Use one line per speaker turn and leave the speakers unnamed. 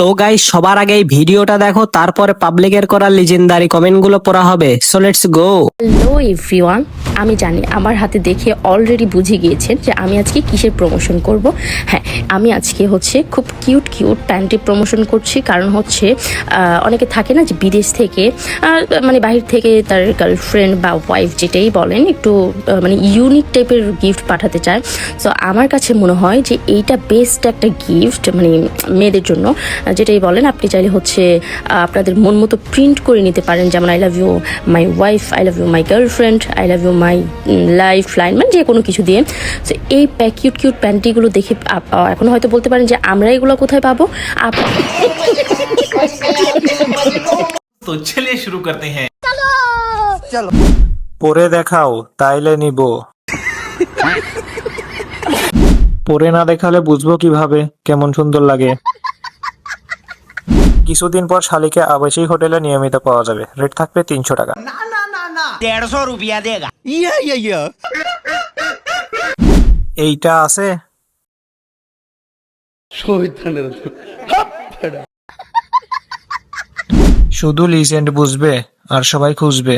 তো গাইস, সবার আগে এই ভিডিওটা দেখো, তারপরে পাবলিকের করা লিজেন্ডারি কমেন্টগুলো পড়া হবে। So let's go.
Hello everyone, আমি জানি আমার হাতে দেখে অলরেডি বুঝে গিয়েছেন যে আমি আজকে কিসের প্রমোশন করব। হ্যাঁ, আমি আজকে হচ্ছে খুব কিউট কিউট প্যান্টি প্রমোশন করছি। কারণ হচ্ছে অনেকে থাকে না যে বিদেশ থেকে মানে বাহির থেকে তার গার্লফ্রেন্ড বা ওয়াইফ যেটাই বলেন একটু মানে ইউনিক টাইপের গিফট পাঠাতে চায়। সো আমার কাছে মনে হয় যে এইটা বেস্ট একটা গিফট মানে মেয়েদের জন্য। যেটাই বলেন, আপনি চাইলে হচ্ছে আপনাদের মন মতো প্রিন্ট করে নিতে পারেন, যেমন I love you my wife, I love you my girlfriend, I love you my lifeline, মানে যে কোনো কিছু দিয়ে। তো এই কিউট কিউট প্যান্টিগুলো দেখে এখন হয়তো বলতে পারেন যে আমরা এগুলো কোথায় পাবো।
तो चलिए शुरू करते हैं।
পরে দেখাও তাইলে নিব। পরে না দেখালে বুঝবো কিভাবে কেমন সুন্দর লাগে। কিছুদিন পর শালিকে আবাসিক হোটেলে নিয়মিত পাওয়া যাবে। রেট থাকবে 300 টাকা।
150 रुपया देगा।
এইটা আছে। শুধু লিজেন্ড বুঝবে আর সবাই খুঁজবে।